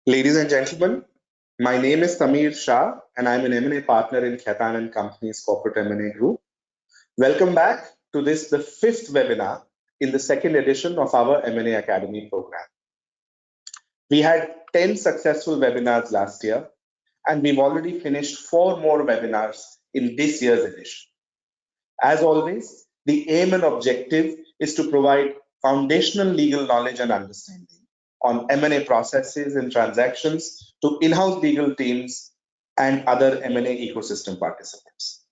Ladies and gentlemen, my name is Samir Shah and I'm an M&A partner in Khaitan and Company's corporate M&A group. Welcome back to the fifth webinar in the second edition of our M&A Academy program. We had 10 successful webinars last year and we've already finished 4 more webinars in this year's edition. As always, the aim and objective is to provide foundational legal knowledge and understanding on M&A processes and transactions to in-house legal teams and other M&A ecosystem participants.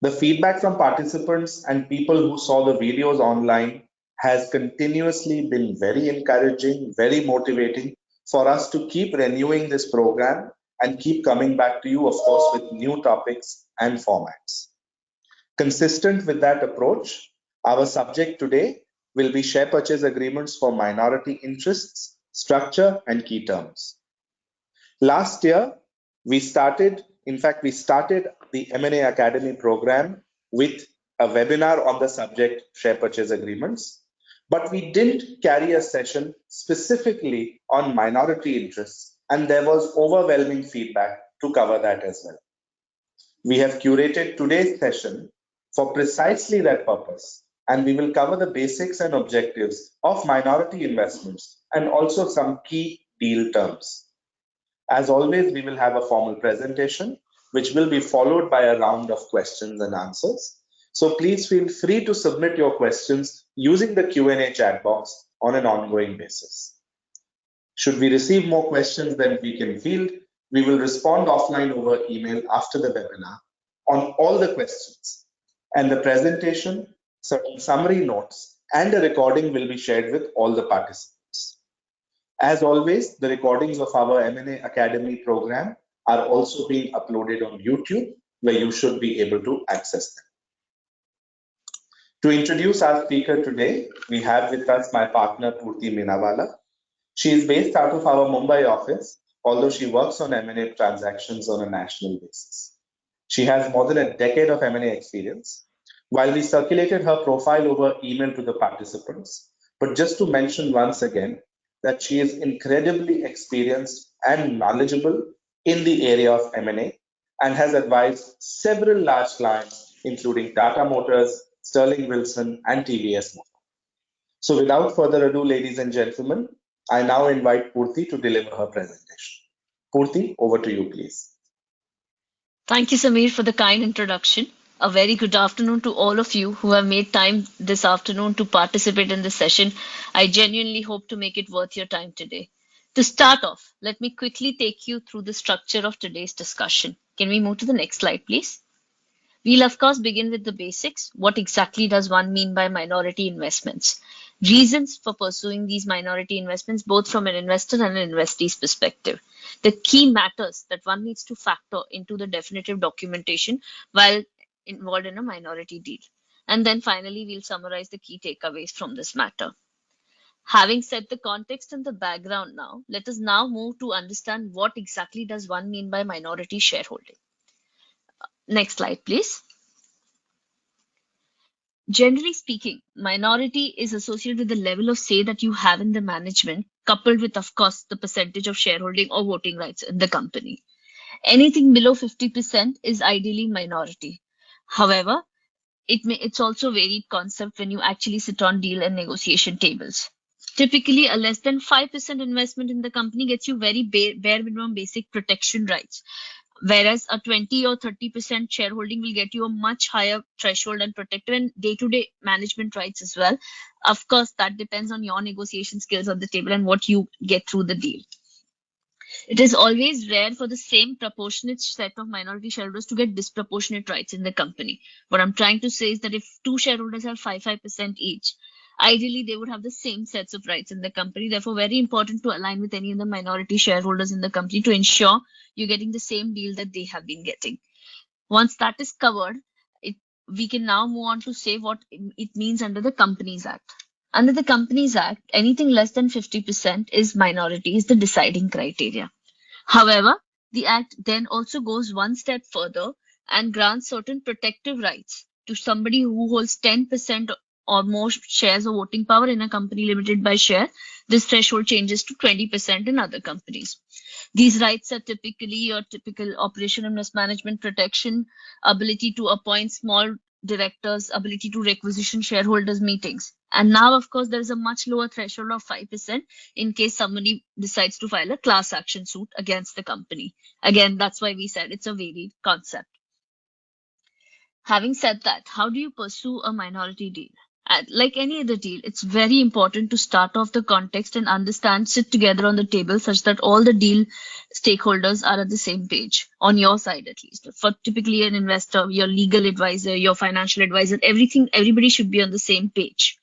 The feedback from participants and people who saw the videos online has continuously been very encouraging, very motivating for us to keep renewing this program and keep coming back to you, of course, with new topics and formats. Consistent with that approach, our subject today will be share purchase agreements for minority interests, structure, and key terms. Last year, we started the M&A Academy program with a webinar on the subject share purchase agreements, but we didn't carry a session specifically on minority interests, and there was overwhelming feedback to cover that as well. We have curated today's session for precisely that purpose, and we will cover the basics and objectives of minority investments and also some key deal terms. As always, we will have a formal presentation, which will be followed by a round of questions and answers. So please feel free to submit your questions using the Q&A chat box on an ongoing basis. Should we receive more questions than we can field, we will respond offline over email after the webinar on all the questions. And the presentation, certain summary notes, and a recording will be shared with all the participants. As always, the recordings of our M&A Academy program are also being uploaded on YouTube, where you should be able to access them. To introduce our speaker today, we have with us my partner, Purti Minawala. She is based out of our Mumbai office, although she works on M&A transactions on a national basis. She has more than a decade of M&A experience. While we circulated her profile over email to the participants, but just to mention once again that she is incredibly experienced and knowledgeable in the area of M&A and has advised several large clients, including Tata Motors, Sterling Wilson, and TVS Motor. So without further ado, ladies and gentlemen, I now invite Purti to deliver her presentation. Purti, over to you, please. Thank you, Samir, for the kind introduction. A very good afternoon to all of you who have made time this afternoon to participate in this session. I genuinely hope to make it worth your time today. To start off, let me quickly take you through the structure of today's discussion. Can we move to the next slide, please? We'll of course begin with the basics. What exactly does one mean by minority investments? Reasons for pursuing these minority investments, both from an investor and an investee's perspective. The key matters that one needs to factor into the definitive documentation while involved in a minority deal. And then finally, we'll summarize the key takeaways from this matter. Having set the context and the background now, let us now move to understand what exactly does one mean by minority shareholding. Next slide, please. Generally speaking, minority is associated with the level of say that you have in the management, coupled with, of course, the percentage of shareholding or voting rights in the company. Anything below 50% is ideally minority. However, it's also a varied concept when you actually sit on deal and negotiation tables. Typically, a less than 5% investment in the company gets you very bare minimum basic protection rights, whereas a 20 or 30% shareholding will get you a much higher threshold and protective and day-to-day management rights as well. Of course, that depends on your negotiation skills on the table and what you get through the deal. It is always rare for the same proportionate set of minority shareholders to get disproportionate rights in the company. What I'm trying to say is that if two shareholders have 5% each, ideally they would have the same sets of rights in the company. Therefore, very important to align with any of the minority shareholders in the company to ensure you're getting the same deal that they have been getting. Once that is covered, we can now move on to say what it means under the Companies Act. Under the Companies Act, anything less than 50% is minority, is the deciding criteria. However, the Act then also goes one step further and grants certain protective rights to somebody who holds 10% or more shares or voting power in a company limited by share, this threshold changes to 20% in other companies. These rights are typically your typical operation and risk management protection, ability to appoint small directors, ability to requisition shareholders meetings. And now, of course, there is a much lower threshold of 5% in case somebody decides to file a class action suit against the company. Again, that's why we said it's a varied concept. Having said that, how do you pursue a minority deal? Like any other deal, it's very important to start off the context and understand, sit together on the table such that all the deal stakeholders are at the same page, on your side at least. For typically an investor, your legal advisor, your financial advisor, everybody should be on the same page.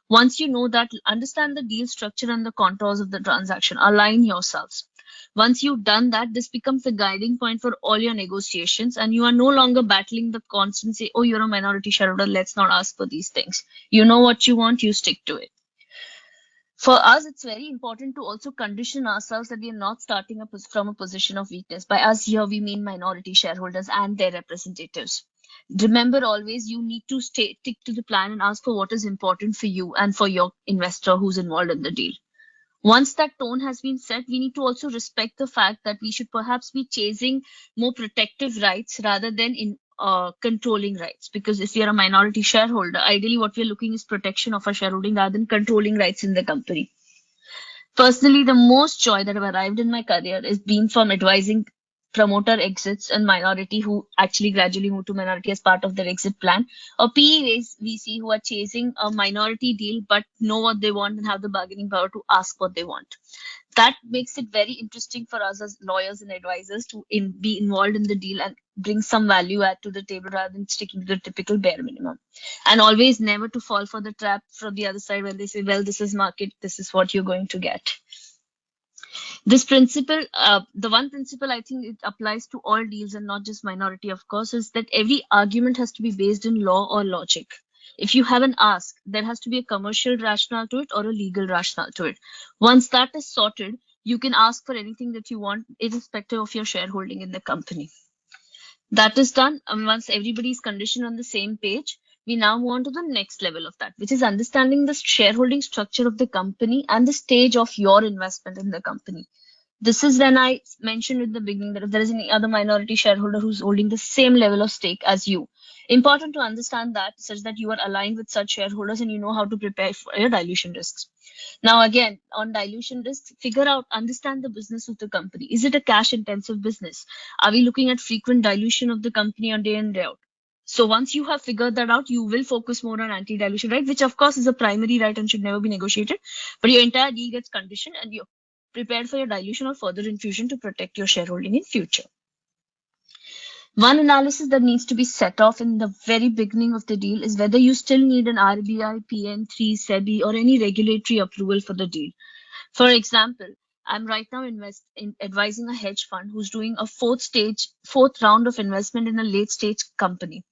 Once you know that, understand the deal structure and the contours of the transaction, align yourselves. Once you've done that, this becomes the guiding point for all your negotiations, and you are no longer battling the constant say, oh, you're a minority shareholder, let's not ask for these things. You know what you want, you stick to it. For us, it's very important to also condition ourselves that we are not starting from a position of weakness. By us here, we mean minority shareholders and their representatives. Remember always, you need to stick to the plan and ask for what is important for you and for your investor who's involved in the deal. Once that tone has been set, we need to also respect the fact that we should perhaps be chasing more protective rights rather than controlling rights. Because if you're a minority shareholder, ideally what we're looking is protection of our shareholding rather than controlling rights in the company. Personally, the most joy that I've arrived in my career is being from advising promoter exits and minority who actually gradually move to minority as part of their exit plan, or PE VC who are chasing a minority deal but know what they want and have the bargaining power to ask what they want. That makes it very interesting for us as lawyers and advisors to be involved in the deal and bring some value add to the table rather than sticking to the typical bare minimum. And always never to fall for the trap from the other side when they say, well, this is market, this is what you're going to get. This principle, the one principle I think it applies to all deals and not just minority, of course, is that every argument has to be based in law or logic. If you have an ask, there has to be a commercial rationale to it or a legal rationale to it. Once that is sorted, you can ask for anything that you want, irrespective of your shareholding in the company. That is done, and once everybody is conditioned on the same page, we now move on to the next level of that, which is understanding the shareholding structure of the company and the stage of your investment in the company. This is when I mentioned in the beginning that if there is any other minority shareholder who's holding the same level of stake as you, important to understand that such that you are aligned with such shareholders and you know how to prepare for your dilution risks. Now, again, on dilution risks, understand the business of the company. Is it a cash intensive business? Are we looking at frequent dilution of the company on day in, day out? So once you have figured that out, you will focus more on anti-dilution right, which of course is a primary right and should never be negotiated. But your entire deal gets conditioned and you're prepared for your dilution or further infusion to protect your shareholding in future. One analysis that needs to be set off in the very beginning of the deal is whether you still need an RBI, PN3, SEBI, or any regulatory approval for the deal. For example, I'm right now advising a hedge fund who's doing a fourth round of investment in a late stage company.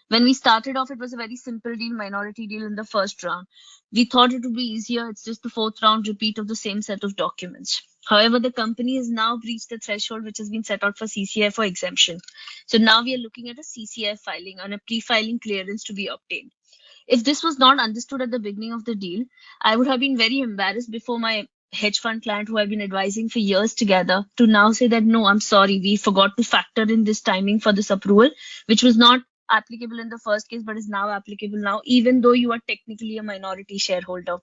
When we started off, it was a very simple deal, minority deal in the first round. We thought it would be easier. It's just the fourth round repeat of the same set of documents. However, the company has now breached the threshold which has been set out for CCI for exemption. So now we are looking at a CCI filing and a pre-filing clearance to be obtained. If this was not understood at the beginning of the deal, I would have been very embarrassed before my hedge fund client who I've been advising for years together to now say that, no, I'm sorry, we forgot to factor in this timing for this approval, which was not applicable in the first case, but is now applicable now, even though you are technically a minority shareholder.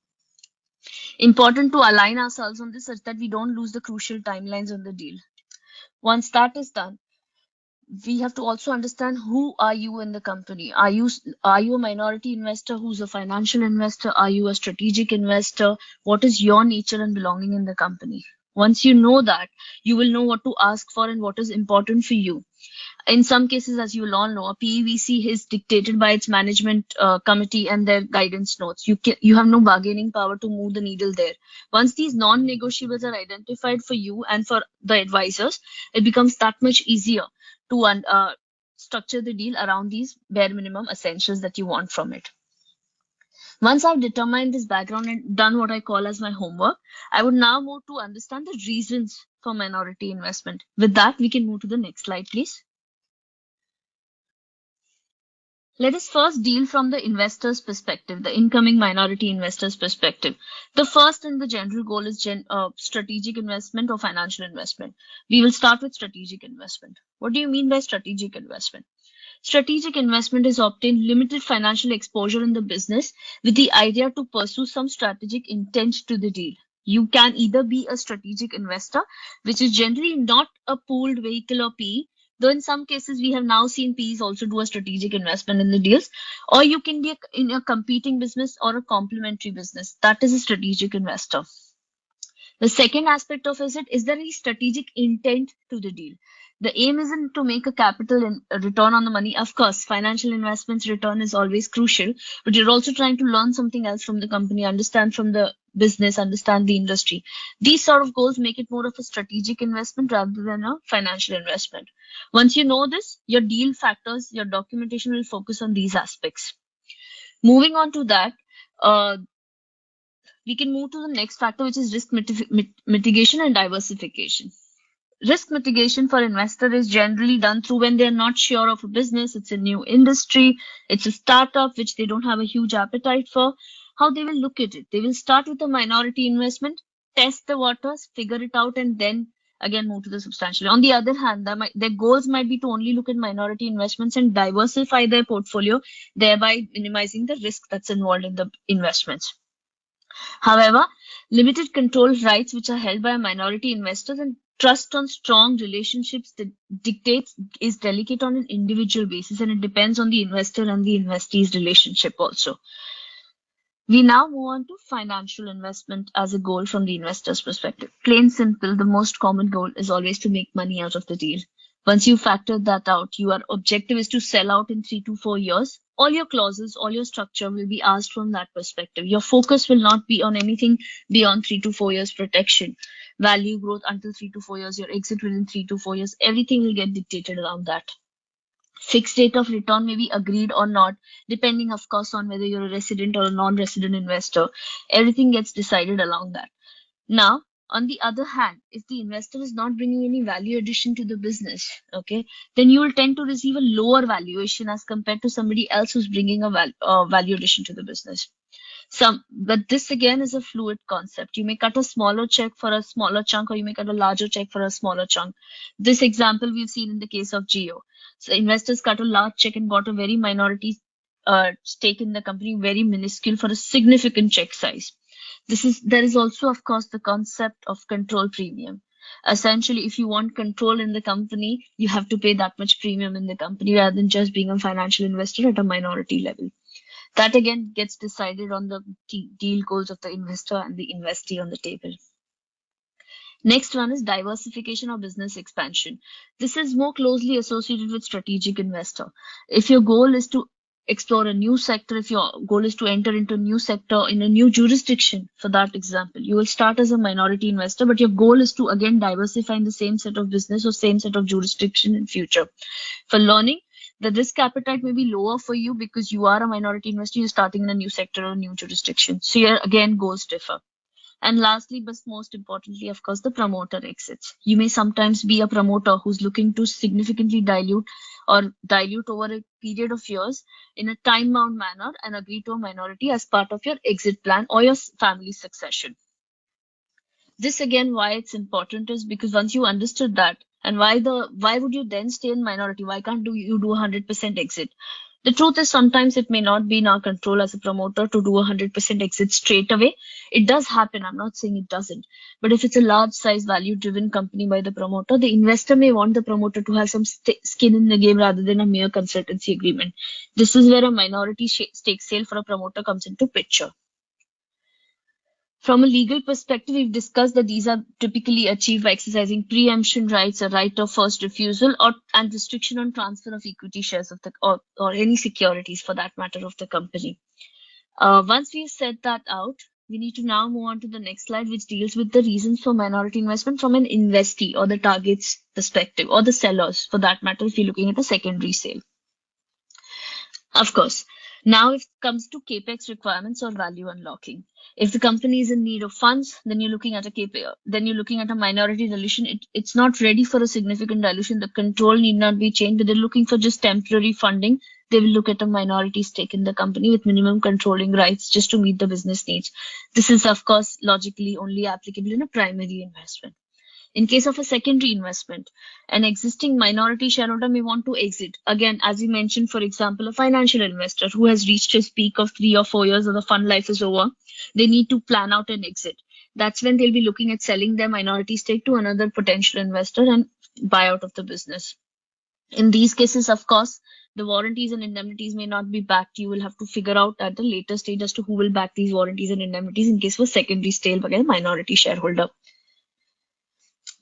Important to align ourselves on this such that we don't lose the crucial timelines on the deal. Once that is done, we have to also understand who are you in the company. Are you a minority investor who's a financial investor? Are you a strategic investor? What is your nature and belonging in the company? Once you know that, you will know what to ask for and what is important for you. In some cases, as you will all know, a PEVC is dictated by its management committee and their guidance notes. You have no bargaining power to move the needle there. Once these non-negotiables are identified for you and for the advisors, it becomes that much easier to structure the deal around these bare minimum essentials that you want from it. Once I've determined this background and done what I call as my homework, I would now move to understand the reasons for minority investment. With that, we can move to the next slide, please. Let us first deal from the investor's perspective, the incoming minority investor's perspective. The first and the general goal is strategic investment or financial investment. We will start with strategic investment. What do you mean by strategic investment? Strategic investment is obtain limited financial exposure in the business with the idea to pursue some strategic intent to the deal. You can either be a strategic investor, which is generally not a pooled vehicle or PE, though in some cases we have now seen PEs also do a strategic investment in the deals, or you can be in a competing business or a complementary business. That is a strategic investor. The second aspect of it is there any strategic intent to the deal? The aim isn't to make a capital return on the money. Of course, financial investments return is always crucial, but you're also trying to learn something else from the company, understand from the business, understand the industry. These sort of goals make it more of a strategic investment rather than a financial investment. Once you know this, your deal factors, your documentation will focus on these aspects. Moving on to that, we can move to the next factor, which is risk mitigation and diversification. Risk mitigation for investor is generally done through when they're not sure of a business, it's a new industry, it's a startup which they don't have a huge appetite for. How they will look at it? They will start with a minority investment, test the waters, figure it out, and then again move to the substantial. On the other hand, their goals might be to only look at minority investments and diversify their portfolio, thereby minimizing the risk that's involved in the investments. However, limited control rights which are held by minority investors and trust on strong relationships that dictates is delicate on an individual basis, and it depends on the investor and the investee's relationship also. We now move on to financial investment as a goal from the investor's perspective. Plain simple, the most common goal is always to make money out of the deal. Once you factor that out, your objective is to sell out in 3 to 4 years. All your clauses, all your structure will be asked from that perspective. Your focus will not be on anything beyond 3 to 4 years protection, value growth until 3 to 4 years, your exit within 3 to 4 years. Everything will get dictated around that. Fixed rate of return may be agreed or not, depending, of course, on whether you're a resident or a non-resident investor. Everything gets decided along that. Now, on the other hand, if the investor is not bringing any value addition to the business, okay, then you will tend to receive a lower valuation as compared to somebody else who's bringing a value addition to the business. But this again is a fluid concept. You may cut a smaller check for a smaller chunk, or you may cut a larger check for a smaller chunk. This example we've seen in the case of Geo. So investors cut a large check and got a very minority stake in the company, very minuscule for a significant check size. There is also, of course, the concept of control premium. Essentially, if you want control in the company, you have to pay that much premium in the company rather than just being a financial investor at a minority level. That again gets decided on the deal goals of the investor and the investee on the table. Next one is diversification or business expansion. This is more closely associated with strategic investor. If your goal is to explore a new sector, if your goal is to enter into a new sector in a new jurisdiction, for that example, you will start as a minority investor, but your goal is to again diversify in the same set of business or same set of jurisdiction in future. For learning, the risk appetite may be lower for you because you are a minority investor, you're starting in a new sector or a new jurisdiction. So here again, goals differ. And lastly, but most importantly, of course, the promoter exits. You may sometimes be a promoter who's looking to significantly dilute over a period of years in a time-bound manner and agree to a minority as part of your exit plan or your family succession. This again, why it's important is because once you understood that, and why would you then stay in minority? Why can't you do 100% exit? The truth is sometimes it may not be in our control as a promoter to do 100% exit straight away. It does happen. I'm not saying it doesn't. But if it's a large size value driven company by the promoter, the investor may want the promoter to have some skin in the game rather than a mere consultancy agreement. This is where a minority stake sale for a promoter comes into picture. From a legal perspective, we've discussed that these are typically achieved by exercising preemption rights, a right of first refusal, and restriction on transfer of equity shares of or any securities for that matter of the company. Once we've set that out, we need to now move on to the next slide, which deals with the reasons for minority investment from an investee or the target's perspective, or the sellers for that matter, if you're looking at a secondary sale. Of course, Now, if it comes to capex requirements or value unlocking, if the company is in need of funds, then you're looking at a capex, then you're looking at a minority dilution. It's not ready for a significant dilution. The control need not be changed, but they're looking for just temporary funding. They will look at a minority stake in the company with minimum controlling rights just to meet the business needs. This is, of course, logically only applicable in a primary investment. In case of a secondary investment, an existing minority shareholder may want to exit. Again, as you mentioned, for example, a financial investor who has reached his peak of 3 or 4 years or the fund life is over, they need to plan out an exit. That's when they'll be looking at selling their minority stake to another potential investor and buy out of the business. In these cases, of course, the warranties and indemnities may not be backed. You will have to figure out at the later stage as to who will back these warranties and indemnities in case of a secondary sale by a minority shareholder.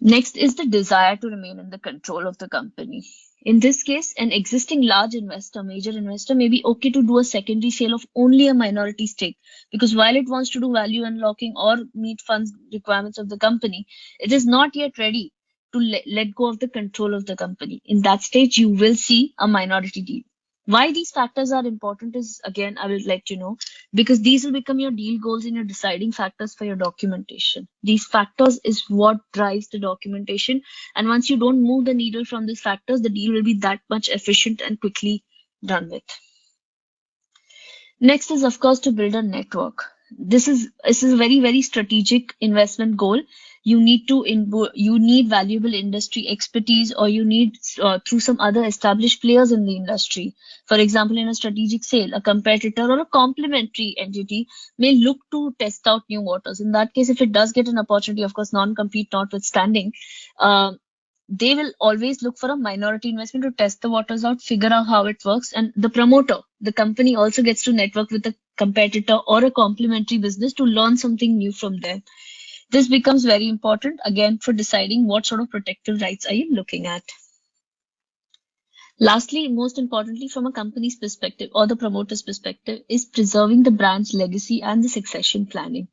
Next is the desire to remain in the control of the company. In this case, an existing large investor, major investor, may be okay to do a secondary sale of only a minority stake because while it wants to do value unlocking or meet funds requirements of the company, it is not yet ready to let go of the control of the company. In that stage, you will see a minority deal. Why these factors are important is, again, I will let you know, because these will become your deal goals and your deciding factors for your documentation. These factors is what drives the documentation. And once you don't move the needle from these factors, the deal will be that much efficient and quickly done with. Next is, of course, to build a network. This is a very strategic investment goal. You need valuable industry expertise, or you need through some other established players in the industry. For example, in a strategic sale, a competitor or a complementary entity may look to test out new waters. In that case, if it does get an opportunity, of course, non-compete notwithstanding, uh, they will always look for a minority investment to test the waters out, figure out how it works. And the promoter, the company also gets to network with a competitor or a complementary business to learn something new from them. This becomes very important again for deciding what sort of protective rights are you looking at. Lastly, most importantly, from a company's perspective or the promoter's perspective, is preserving the brand's legacy and the succession planning.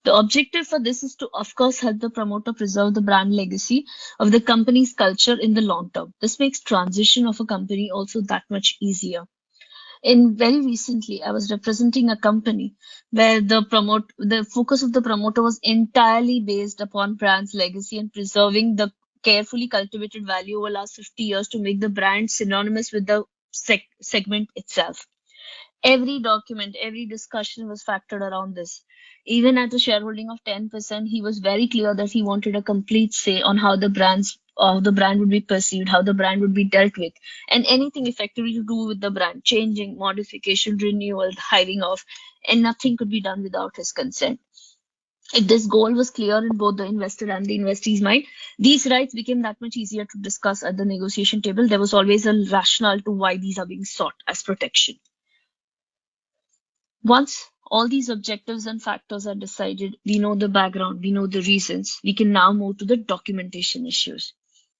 The objective for this is to, of course, help the promoter preserve the brand legacy of the company's culture in the long term. This makes transition of a company also that much easier. In very recently, I was representing a company where the focus of the promoter was entirely based upon brand's legacy and preserving the carefully cultivated value over the last 50 years to make the brand synonymous with the segment itself. Every document, every discussion was factored around this. Even at a shareholding of 10%, he was very clear that he wanted a complete say on how the brand would be perceived, how the brand would be dealt with, and anything effectively to do with the brand, changing, modification, renewal, hiring off, and nothing could be done without his consent. If this goal was clear in both the investor and the investee's mind, these rights became that much easier to discuss at the negotiation table. There was always a rationale to why these are being sought as protection. Once all these objectives and factors are decided, we know the background, we know the reasons, we can now move to the documentation issues.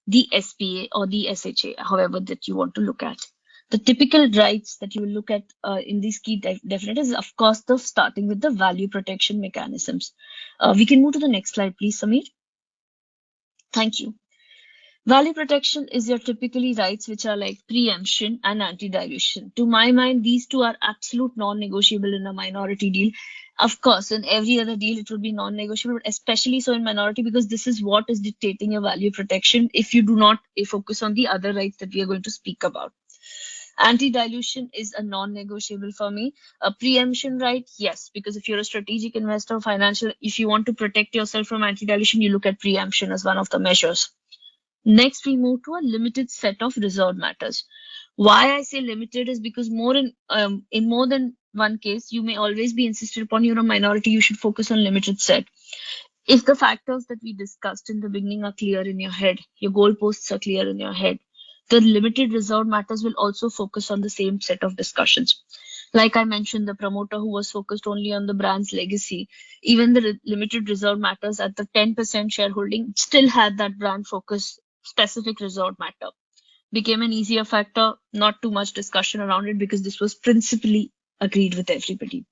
The SPA or the SHA, however that you want to look at. The typical rights that you will look at in these key definitives is, of course, the starting with the value protection mechanisms. We can move to the next slide, please, Samir. Thank you. Value protection is your typically rights which are like preemption and anti-dilution. To my mind, these two are absolute non-negotiable in a minority deal. Of course, in every other deal, it would be non-negotiable, but especially so in minority because this is what is dictating your value protection if you do not focus on the other rights that we are going to speak about. Anti-dilution is a non-negotiable for me. A preemption right, yes, because if you're a strategic investor, financial, if you want to protect yourself from anti-dilution, you look at preemption as one of the measures. Next, we move to a limited set of reserved matters. Why I say limited is because in more than one case, you may always be insisted upon you're a minority, you should focus on limited set. If the factors that we discussed in the beginning are clear in your head, your goalposts are clear in your head, the limited reserved matters will also focus on the same set of discussions. Like I mentioned, the promoter who was focused only on the brand's legacy, even the limited reserve matters at the 10% shareholding still had that brand focus specific reserved matter. Became an easier factor, not too much discussion around it because this was principally agreed with everybody.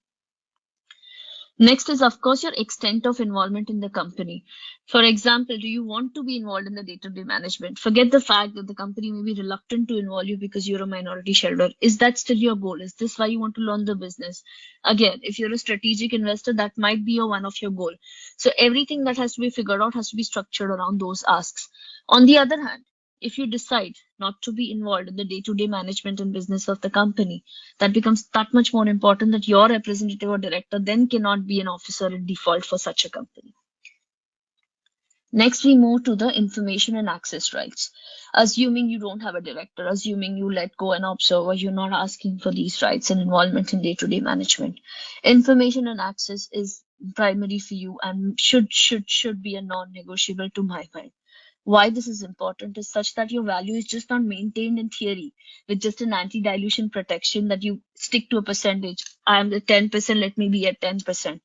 Next is, of course, your extent of involvement in the company. For example, do you want to be involved in the day-to-day management? Forget the fact that the company may be reluctant to involve you because you're a minority shareholder. Is that still your goal? Is this why you want to learn the business? Again, if you're a strategic investor, that might be one of your goal. So everything that has to be figured out has to be structured around those asks. On the other hand, if you decide not to be involved in the day-to-day management and business of the company, that becomes that much more important that your representative or director then cannot be an officer in default for such a company. Next, we move to the information and access rights. Assuming you don't have a director, assuming you let go an observer, you're not asking for these rights and involvement in day-to-day management. Information and access is primary for you and should be a non-negotiable to my mind. Why this is important is such that your value is just not maintained in theory with just an anti-dilution protection that you stick to a percentage. I am at 10%, let me be at 10%.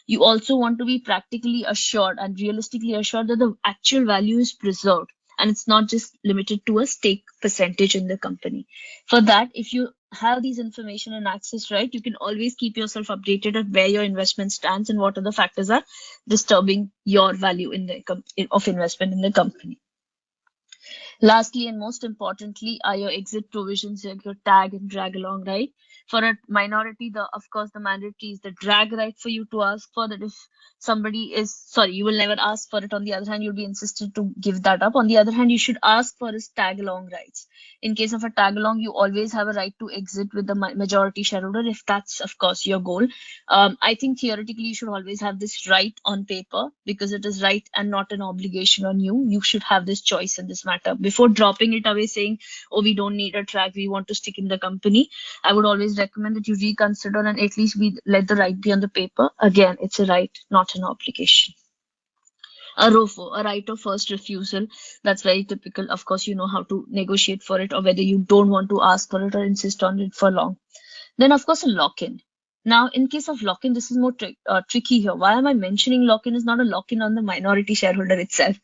You also want to be practically assured and realistically assured that the actual value is preserved and it's not just limited to a stake percentage in the company. For that, if you have these information and access right, you can always keep yourself updated at where your investment stands and what other factors are disturbing your value in the of investment in the company. Lastly, and most importantly, are your exit provisions, like your tag and drag along right. For a minority, of course the mandatory is the drag right for you to ask for that. If somebody is sorry, you will never ask for it. On the other hand, you'll be insisted to give that up. On the other hand, you should ask for his tag along rights. In case of a tag along, you always have a right to exit with the majority shareholder if that's of course your goal. I think theoretically you should always have this right on paper because it is right and not an obligation on you. You should have this choice in this matter. Before dropping it away saying, oh, we don't need a track, we want to stick in the company, I would always recommend that you reconsider and at least let the right be on the paper. Again, it's a right, not an obligation. A ROFO, a right of first refusal, that's very typical. Of course, you know how to negotiate for it or whether you don't want to ask for it or insist on it for long. Then, of course, a lock-in. Now, in case of lock-in, this is more tricky here. Why am I mentioning lock-in is not a lock-in on the minority shareholder itself?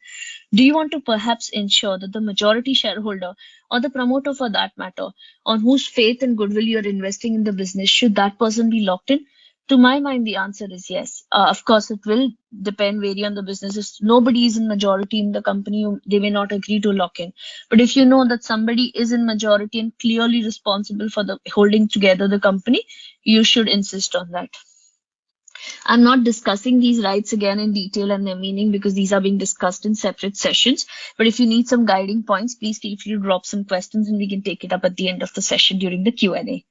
Do you want to perhaps ensure that the majority shareholder or the promoter for that matter, on whose faith and goodwill you're investing in the business, should that person be locked in? To my mind, the answer is yes. Of course, it will vary on the business. If nobody is in majority in the company, they may not agree to lock in. But if you know that somebody is in majority and clearly responsible for the holding together the company, you should insist on that. I'm not discussing these rights again in detail and their meaning because these are being discussed in separate sessions. But if you need some guiding points, please feel free to drop some questions and we can take it up at the end of the session during the Q&A.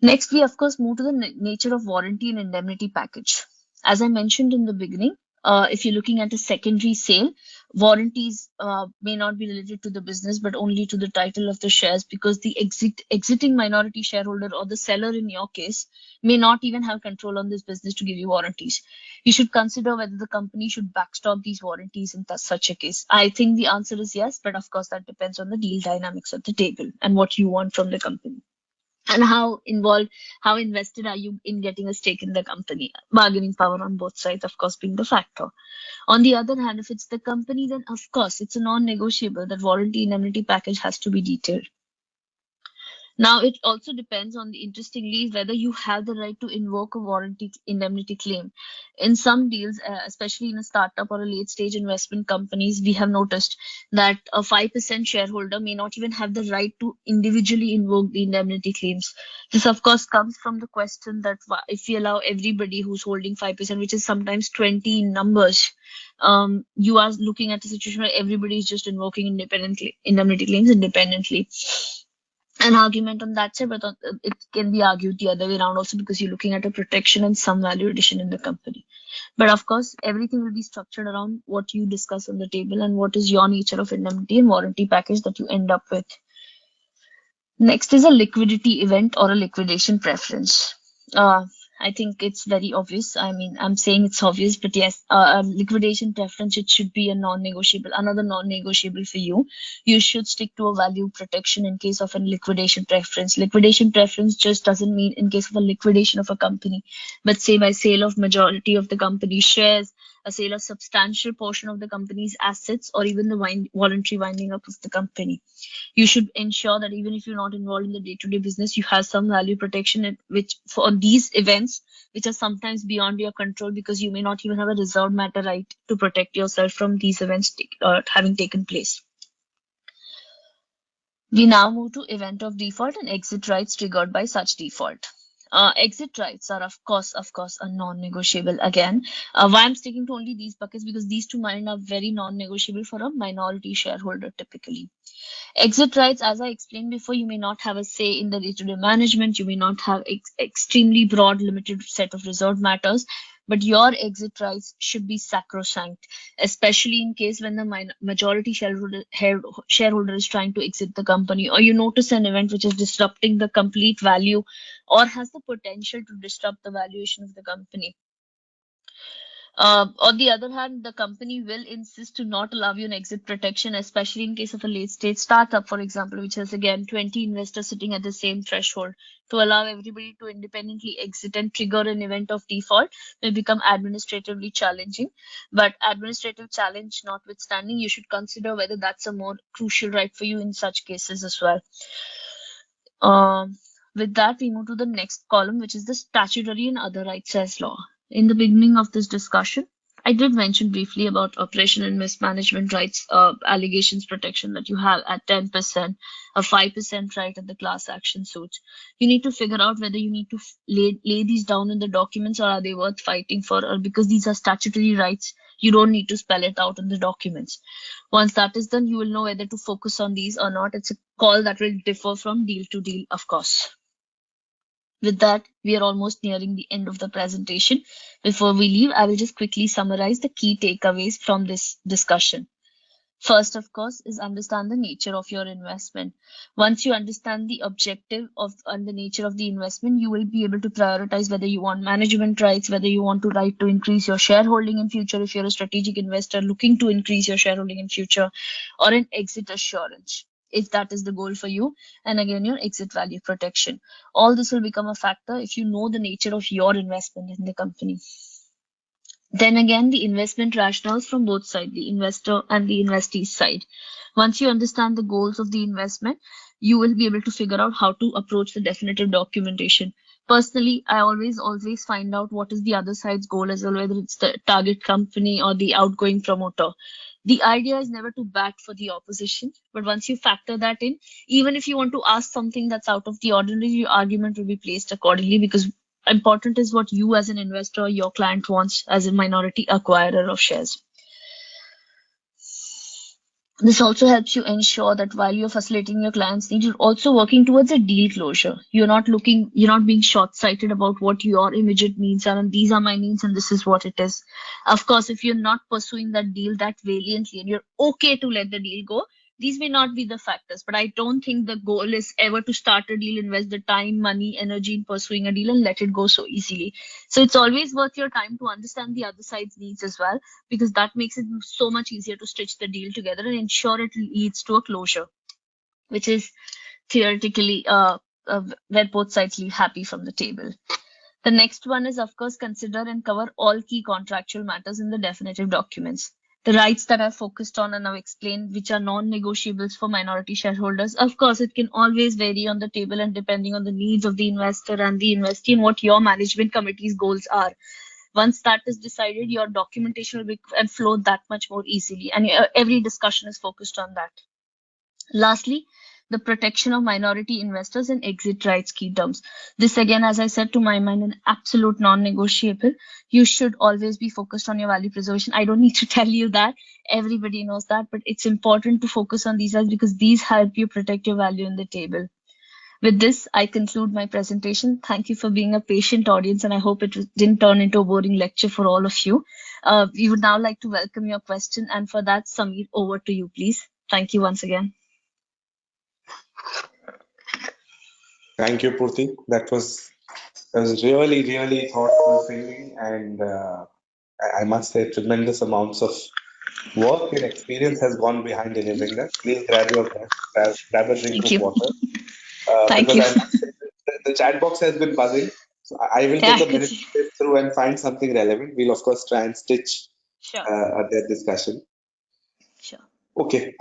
Next, we of course move to the nature of warranty and indemnity package. As I mentioned in the beginning, if you're looking at a secondary sale, warranties may not be related to the business, but only to the title of the shares because the exiting minority shareholder or the seller in your case may not even have control on this business to give you warranties. You should consider whether the company should backstop these warranties in such a case. I think the answer is yes, but of course that depends on the deal dynamics at the table and what you want from the company. And how involved, how invested are you in getting a stake in the company? Bargaining power on both sides, of course, being the factor. On the other hand, if it's the company, then of course it's a non-negotiable that warranty indemnity package has to be detailed. Now, it also depends on the interestingly whether you have the right to invoke a warranty indemnity claim. In some deals, especially in a startup or a late stage investment companies, we have noticed that a 5% shareholder may not even have the right to individually invoke the indemnity claims. This, of course, comes from the question that if we allow everybody who's holding 5%, which is sometimes 20 in numbers, you are looking at a situation where everybody is just invoking indemnity claims independently. An argument on that side, but it can be argued the other way around also because you're looking at a protection and some value addition in the company. But of course, everything will be structured around what you discuss on the table and what is your nature of indemnity and warranty package that you end up with. Next is a liquidity event or a liquidation preference. I think it's very obvious. I mean, I'm saying it's obvious, but yes, a liquidation preference, it should be a non-negotiable, another non-negotiable for you. You should stick to a value protection in case of a liquidation preference. Liquidation preference just doesn't mean in case of a liquidation of a company, but say by sale of majority of the company's shares, a sale of substantial portion of the company's assets, or even the voluntary winding up of the company. You should ensure that even if you're not involved in the day-to-day business, you have some value protection which for these events, which are sometimes beyond your control, because you may not even have a reserved matter right to protect yourself from these events having taken place. We now move to event of default and exit rights triggered by such default. Exit rights are, of course, are non-negotiable. Again, why I'm sticking to only these buckets, because these two mine are very non-negotiable for a minority shareholder typically. Exit rights, as I explained before, you may not have a say in the day-to-day management. You may not have extremely broad, limited set of reserved matters, but your exit rights should be sacrosanct, especially in case when the majority shareholder is trying to exit the company, or you notice an event which is disrupting the complete value or has the potential to disrupt the valuation of the company. On the other hand, the company will insist to not allow you an exit protection, especially in case of a late stage startup, for example, which has again 20 investors sitting at the same threshold. To allow everybody to independently exit and trigger an event of default may become administratively challenging. But administrative challenge notwithstanding, you should consider whether that's a more crucial right for you in such cases as well. With that, we move to the next column, which is the statutory and other rights as law. In the beginning of this discussion, I did mention briefly about operation and mismanagement rights, allegations protection that you have at 10%, a 5% right at the class action suits. You need to figure out whether you need to lay these down in the documents, or are they worth fighting for, or because these are statutory rights, you don't need to spell it out in the documents. Once that is done, you will know whether to focus on these or not. It's a call that will differ from deal to deal, of course. With that, we are almost nearing the end of the presentation. Before we leave, I will just quickly summarize the key takeaways from this discussion. First, of course, is understand the nature of your investment. Once you understand the objective of and the nature of the investment, you will be able to prioritize whether you want management rights, whether you want to right to increase your shareholding in future if you're a strategic investor looking to increase your shareholding in future, or an exit assurance if that is the goal for you, and again your exit value protection. All this will become a factor if you know the nature of your investment in the company. Then again, the investment rationales from both sides, the investor and the investee side. Once you understand the goals of the investment, you will be able to figure out how to approach the definitive documentation. Personally, I always find out what is the other side's goal as well, whether it's the target company or the outgoing promoter. The idea is never to bat for the opposition, but once you factor that in, even if you want to ask something that's out of the ordinary, your argument will be placed accordingly, because important is what you as an investor or your client wants as a minority acquirer of shares. This also helps you ensure that while you're facilitating your client's needs, you're also working towards a deal closure. You're not being short-sighted about what your immediate needs are, and these are my needs and this is what it is. Of course, if you're not pursuing that deal that valiantly and you're okay to let the deal go, these may not be the factors, but I don't think the goal is ever to start a deal, invest the time, money, energy in pursuing a deal and let it go so easily. So it's always worth your time to understand the other side's needs as well, because that makes it so much easier to stitch the deal together and ensure it leads to a closure, which is theoretically where both sides leave happy from the table. The next one is, of course, consider and cover all key contractual matters in the definitive documents. The rights that I've focused on and I've explained, which are non-negotiables for minority shareholders. Of course, it can always vary on the table and depending on the needs of the investor and the investee and what your management committee's goals are. Once that is decided, your documentation will flow that much more easily, and every discussion is focused on that. Lastly, the protection of minority investors and exit rights key terms. This again, as I said, to my mind, an absolute non-negotiable. You should always be focused on your value preservation. I don't need to tell you that. Everybody knows that, but it's important to focus on these because these help you protect your value in the table. With this, I conclude my presentation. Thank you for being a patient audience, and I hope it didn't turn into a boring lecture for all of you. We would now like to welcome your question, and for that, Sameer, over to you, please. Thank you once again. Thank you, Purti. That was really, really thought-fulfilling, and I must say, tremendous amounts of work and experience has gone behind delivering that. Please grab a drink Thank of you. water, Thank because you. I must say the chat box has been buzzing. So I will Yeah, take I a could minute to see. sift through and find something relevant. We'll of course try and stitch Sure, that discussion. sure. Okay,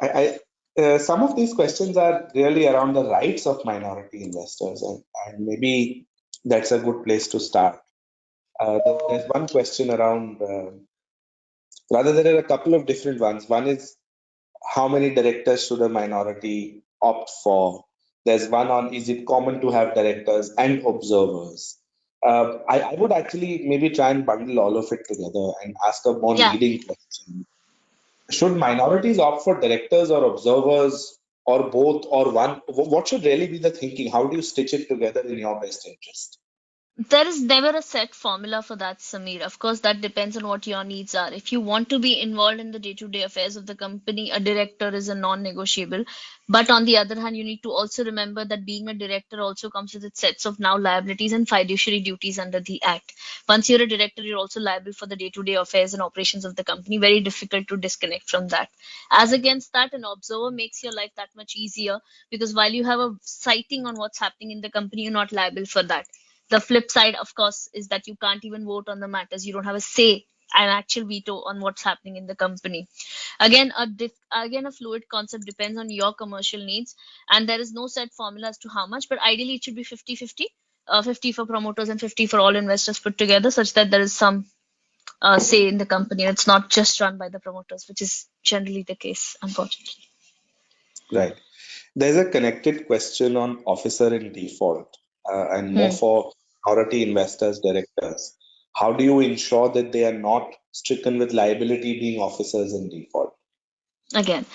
some of these questions are really around the rights of minority investors, and maybe that's a good place to start. There's one question around, rather, there are a couple of different ones. One is how many directors should a minority opt for? There's one on is it common to have directors and observers? I would actually maybe try and bundle all of it together and ask a more Yeah, leading question. Should minorities opt for directors or observers or both or one? What should really be the thinking? How do you stitch it together in your best interest? there is never a set formula for that, Samir. Of course, that depends on what your needs are. If you want to be involved in the day-to-day affairs of the company, a director is a non-negotiable. But on the other hand, you need to also remember that being a director also comes with its sets of now liabilities and fiduciary duties under the Act. Once you're a director, you're also liable for the day-to-day affairs and operations of the company. Very difficult to disconnect from that. As against that, an observer makes your life that much easier because while you have a sighting on what's happening in the company, you're not liable for that. The flip side, of course, is that you can't even vote on the matters. You don't have a say, an actual veto on what's happening in the company. Again, again, a fluid concept depends on your commercial needs, and there is no set formula as to how much, but ideally it should be 50-50, 50 for promoters and 50 for all investors put together, such that there is some say in the company. And it's not just run by the promoters, which is generally the case, unfortunately. Right. There's a connected question on officer in default, and more Hmm. for minority investors, directors. How do you ensure that they are not stricken with liability being officers in default? Again,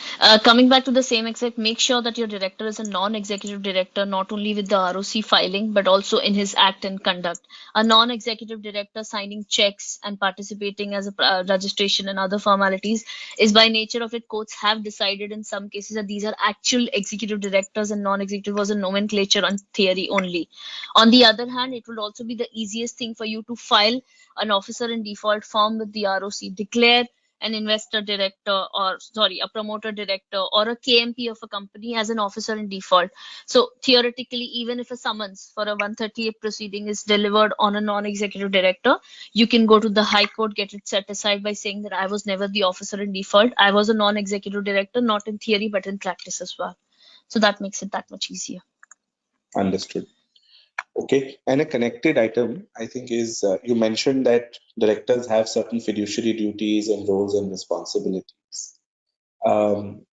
coming back to the same exact, make sure that your director is a non-executive director, not only with the ROC filing, but also in his act and conduct. A non-executive director signing checks and participating as a registration and other formalities is by nature of it, courts have decided in some cases that these are actual executive directors and non-executive was a nomenclature on theory only. On the other hand, it would also be the easiest thing for you to file an officer in default form with the ROC, declare an investor director or sorry a promoter director or a KMP of a company as an officer in default. So theoretically, even if a summons for a 138 proceeding is delivered on a non-executive director, you can go to the high court, get it set aside by saying that I was never the officer in default, I was a non-executive director, not in theory but in practice as well. So that makes it that much easier. Understood. Okay. And a connected item, I think, is you mentioned that directors have certain fiduciary duties and roles and responsibilities. Um,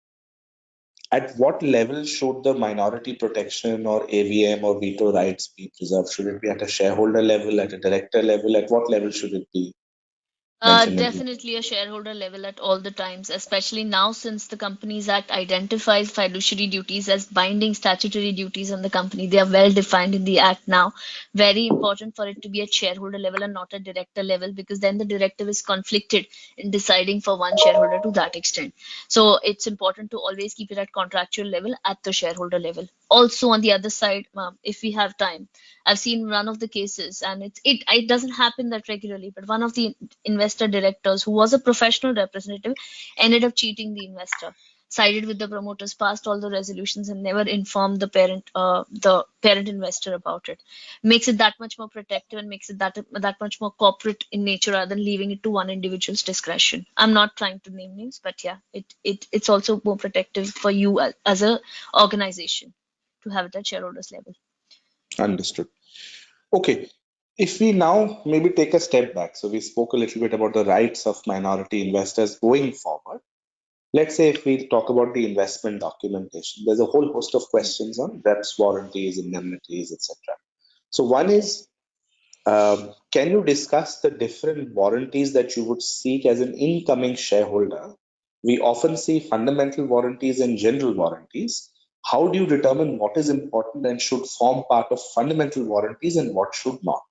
at what level should the minority protection or AVM or veto rights be preserved? Should it be at a shareholder level, at a director level? At what level should it be mentioned in here? Definitely a shareholder level at all the times, especially now since the Companies Act identifies fiduciary duties as binding statutory duties on the company. They are well defined in the Act now. Very important for it to be at shareholder level and not at director level because then the directive is conflicted in deciding for one shareholder to that extent. So it's important to always keep it at contractual level at the shareholder level. Also, on the other side, if we have time, I've seen one of the cases, and it doesn't happen that regularly, but one of the investor directors who was a professional representative ended up cheating the investor, sided with the promoters, passed all the resolutions, and never informed the parent investor about it. Makes it that much more protective and makes it that much more corporate in nature rather than leaving it to one individual's discretion. I'm not trying to name names, but yeah, it's also more protective for you as a organization to have it at shareholders level. Understood. Okay. If we now maybe take a step back, so we spoke a little bit about the rights of minority investors going forward. Let's say if we talk about the investment documentation, there's a whole host of questions on reps, warranties, indemnities, etc. So one is, can you discuss the different warranties that you would seek as an incoming shareholder? We often see fundamental warranties and general warranties. How do you determine what is important and should form part of fundamental warranties and what should not?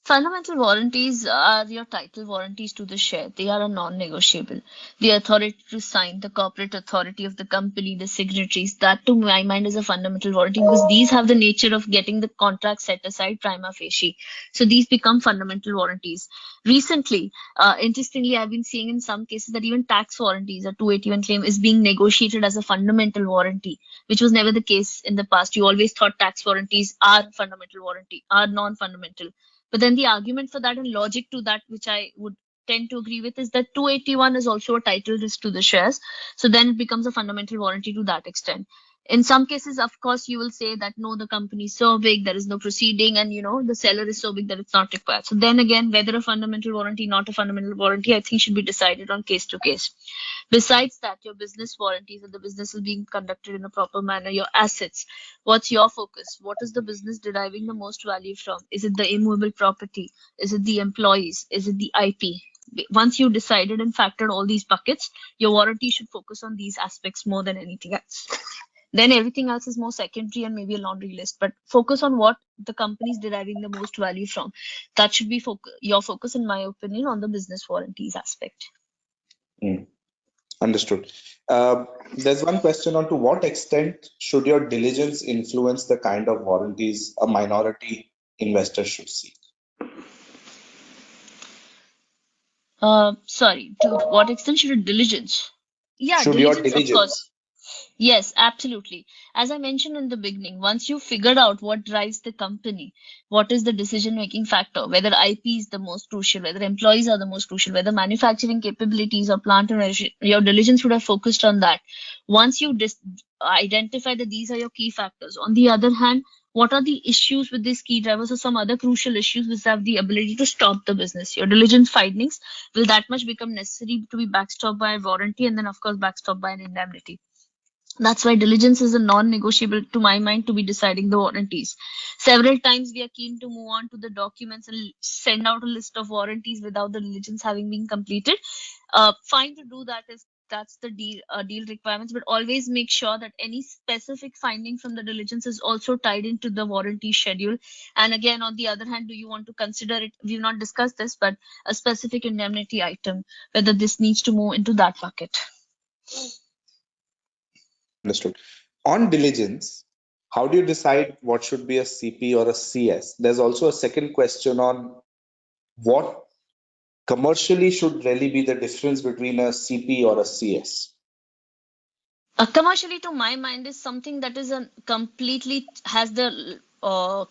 Fundamental warranties are your title warranties to the share. They are a non-negotiable. The authority to sign, the corporate authority of the company, the signatories, that to my mind is a fundamental warranty because these have the nature of getting the contract set aside prima facie. So these become fundamental warranties. Recently, interestingly, I've been seeing in some cases that even tax warranties, a 281 claim, is being negotiated as a fundamental warranty, which was never the case in the past. You always thought tax warranties are fundamental warranty, are non-fundamental. But then the argument for that and logic to that, which I would tend to agree with is that 281 is also a title risk to the shares. So then it becomes a fundamental warranty to that extent. In some cases, of course, you will say that no, the company is so big, there is no proceeding, and the seller is so big that it's not required. So then again, whether a fundamental warranty, not a fundamental warranty, I think should be decided on case to case. Besides that, your business warranties and the business is being conducted in a proper manner, your assets. What's your focus? What is the business deriving the most value from? Is it the immovable property? Is it the employees? Is it the IP? Once you decided and factored all these buckets, your warranty should focus on these aspects more than anything else. Then everything else is more secondary and maybe a laundry list, but focus on what the company is deriving the most value from. That should be your focus, in my opinion, on the business warranties aspect. Mm. Understood. There's one question on to what extent should your diligence influence the kind of warranties a minority investor should seek? Sorry, to what extent should it diligence? Yeah, Should your diligence, of diligence? course. Yes, absolutely. As I mentioned in the beginning, once you figured out what drives the company, what is the decision-making factor, whether IP is the most crucial, whether employees are the most crucial, whether manufacturing capabilities or plant and your diligence would have focused on that. Once you identify that these are your key factors. On the other hand, what are the issues with these key drivers or some other crucial issues which have the ability to stop the business? Your diligence findings will that much become necessary to be backstopped by a warranty and then, of course, backstopped by an indemnity. That's why diligence is a non-negotiable to my mind to be deciding the warranties. Several times we are keen to move on to the documents and send out a list of warranties without the diligence having been completed. Fine to do that if that's the deal requirements, but always make sure that any specific finding from the diligence is also tied into the warranty schedule. And again, on the other hand, do you want to consider it? We've not discussed this, but a specific indemnity item, whether this needs to move into that bucket. Understood. On diligence, how do you decide what should be a CP or a CS? There's also a second question on what commercially should really be the difference between a CP or a CS. Commercially, to my mind, is something that is a completely has the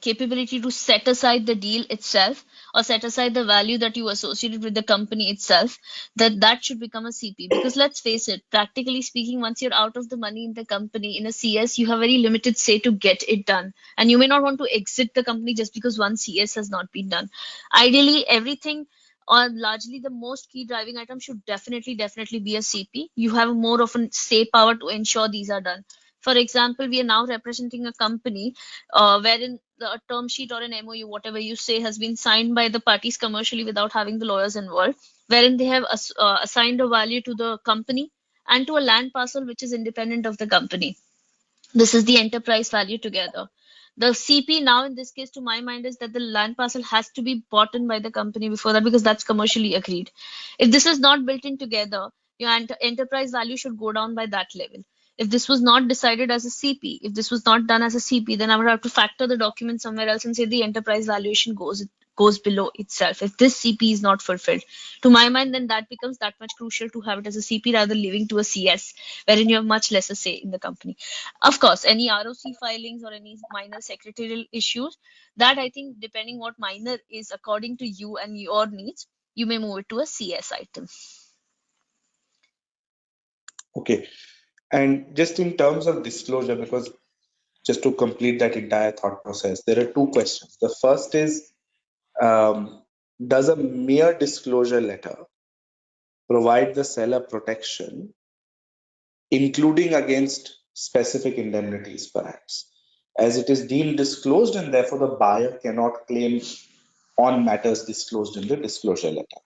capability to set aside the deal itself or set aside the value that you associated with the company itself. That should become a CP, because let's face it, practically speaking, once you're out of the money in the company in a CS, you have very limited say to get it done, and you may not want to exit the company just because one CS has not been done. Ideally, everything or largely the most key driving item should definitely be a CP. You have more of a say power to ensure these are done. For example, we are now representing a company wherein a term sheet or an MOU, whatever you say, has been signed by the parties commercially without having the lawyers involved, wherein they have assigned a value to the company and to a land parcel which is independent of the company. This is the enterprise value together. The CP now in this case, to my mind, is that the land parcel has to be bought in by the company before that, because that's commercially agreed. If this is not built in together, your enterprise value should go down by that level. If this was not decided as a CP, if this was not done as a CP, then I would have to factor the document somewhere else and say the enterprise valuation goes below itself if this CP is not fulfilled. To my mind, then that becomes that much crucial to have it as a CP rather than leaving to a CS, wherein you have much lesser say in the company. Of course, any ROC filings or any minor secretarial issues, that I think depending what minor is according to you and your needs, you may move it to a CS item. Okay. And just in terms of disclosure, because just to complete that entire thought process, there are two questions. The first is, does a mere disclosure letter provide the seller protection, including against specific indemnities, perhaps, as it is deemed disclosed and therefore the buyer cannot claim on matters disclosed in the disclosure letter?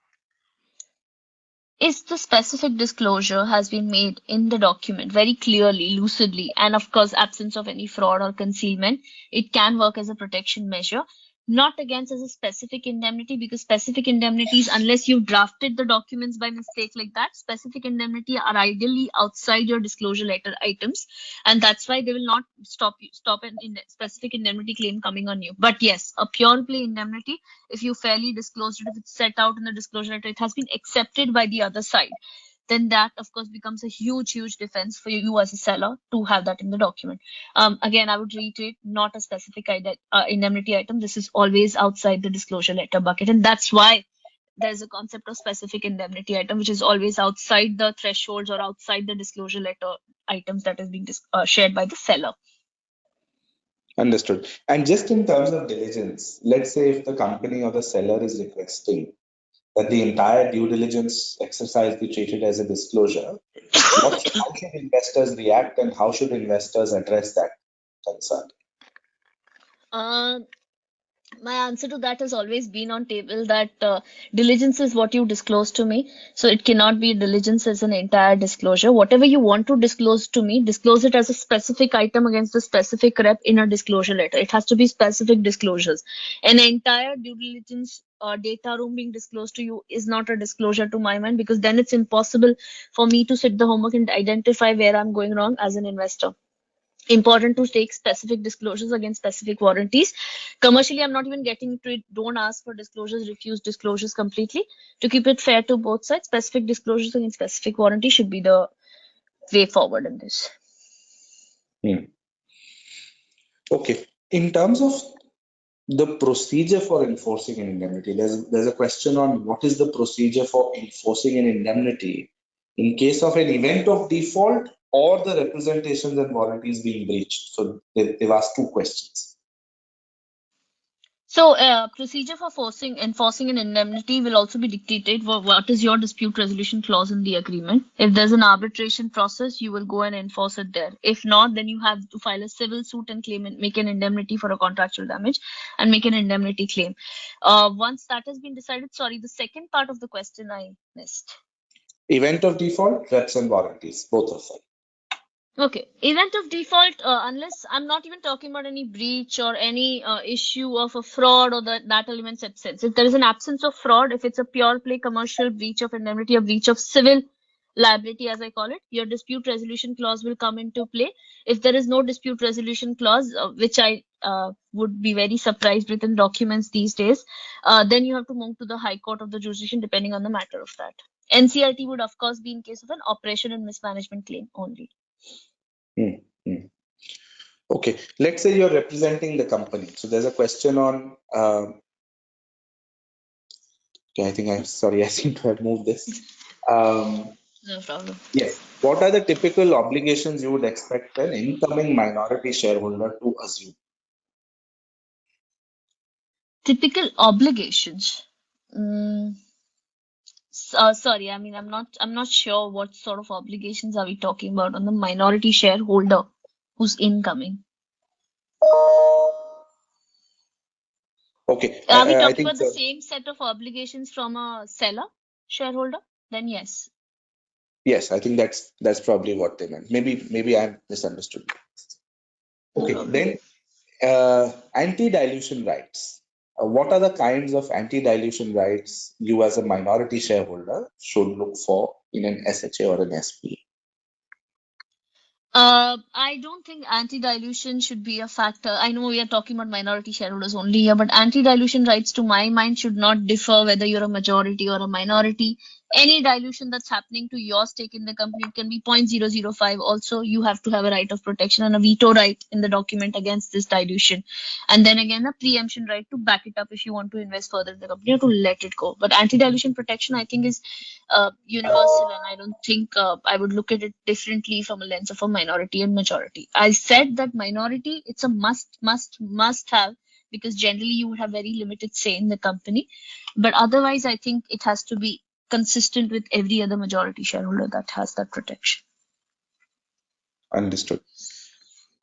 If the specific disclosure has been made in the document very clearly, lucidly, and of course, absence of any fraud or concealment, it can work as a protection measure, not against as a specific indemnity, because specific indemnities, unless you've drafted the documents by mistake like that, specific indemnity are ideally outside your disclosure letter items, and that's why they will not stop an specific indemnity claim coming on you. But yes, a pure play indemnity, if you fairly disclosed it, if it's set out in the disclosure letter, it has been accepted by the other side, then that of course becomes a huge defense for you as a seller to have that in the document. Again, I would reiterate, not a specific indemnity item. This is always outside the disclosure letter bucket, and that's why there's a concept of specific indemnity item, which is always outside the thresholds or outside the disclosure letter items that is being shared by the seller. Understood. And just in terms of diligence, let's say if the company or the seller is requesting that the entire due diligence exercise be treated as a disclosure, how should investors react and how should investors address that concern? Uh, my answer to that has always been on table that diligence is what you disclose to me, so it cannot be diligence as an entire disclosure. Whatever you want to disclose to me, disclose it as a specific item against a specific rep in a disclosure letter. It has to be specific disclosures. An entire due diligence data room being disclosed to you is not a disclosure to my mind, because then it's impossible for me to sit the homework and identify where I'm going wrong as an investor. Important to take specific disclosures against specific warranties. Commercially, I'm not even getting into it. Don't ask for disclosures, refuse disclosures completely. To keep it fair to both sides, specific disclosures against specific warranty should be the way forward in this. Okay. In terms of the procedure for enforcing an indemnity, there's a question on what is the procedure for enforcing an indemnity in case of an event of default or the representations and warranties being breached. So they've asked two questions. So, procedure for enforcing an indemnity will also be dictated for what is your dispute resolution clause in the agreement. If there's an arbitration process, you will go and enforce it there. If not, then you have to file a civil suit and claim and make an indemnity for a contractual damage and make an indemnity claim. Once that has been decided, sorry, the second part of the question I missed. Event of default, reps and warranties, both of them. Okay, event of default, unless I'm not even talking about any breach or any issue of a fraud or that element's absence. If there is an absence of fraud, if it's a pure play commercial breach of indemnity, a breach of civil liability, as I call it, your dispute resolution clause will come into play. If there is no dispute resolution clause, which I would be very surprised with in documents these days, then you have to move to the High Court of the jurisdiction depending on the matter of that. NCLT would, of course, be in case of an operation and mismanagement claim only. Okay, let's say you're representing the company. So there's a question on. Okay, I seem to have moved this. No problem. Yes. What are the typical obligations you would expect an incoming minority shareholder to assume? Typical obligations. Sorry, I mean, I'm not sure what sort of obligations are we talking about on the minority shareholder who's incoming. Okay, Are we I talking think about the same set of obligations from a seller shareholder? Then yes. yes, I think that's probably what they meant. Maybe I misunderstood. No Okay, problem. then anti-dilution rights. What are the kinds of anti-dilution rights you as a minority shareholder should look for in an SHA or an SP? I don't think anti-dilution should be a factor. I know we are talking about minority shareholders only here, but anti-dilution rights, to my mind, should not differ whether you're a majority or a minority. Any dilution that's happening to your stake in the company, it can be 0.005. Also, you have to have a right of protection and a veto right in the document against this dilution. And then again, a preemption right to back it up if you want to invest further in the company or to let it go. But anti-dilution protection, I think, is universal, and I don't think I would look at it differently from a lens of a minority and majority. I said that minority, it's a must have, because generally you would have very limited say in the company. But otherwise, I think it has to be consistent with every other majority shareholder that has that protection. Understood.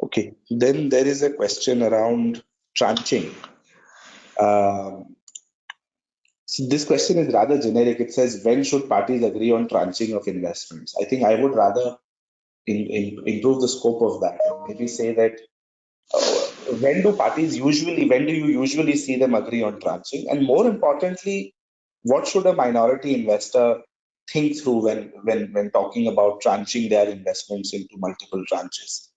Okay, then there is a question around tranching. So this question is rather generic. It says, when should parties agree on tranching of investments? I think I would rather improve the scope of that and maybe say that when do you usually see them agree on tranching? And more importantly, what should a minority investor think through when talking about tranching their investments into multiple tranches?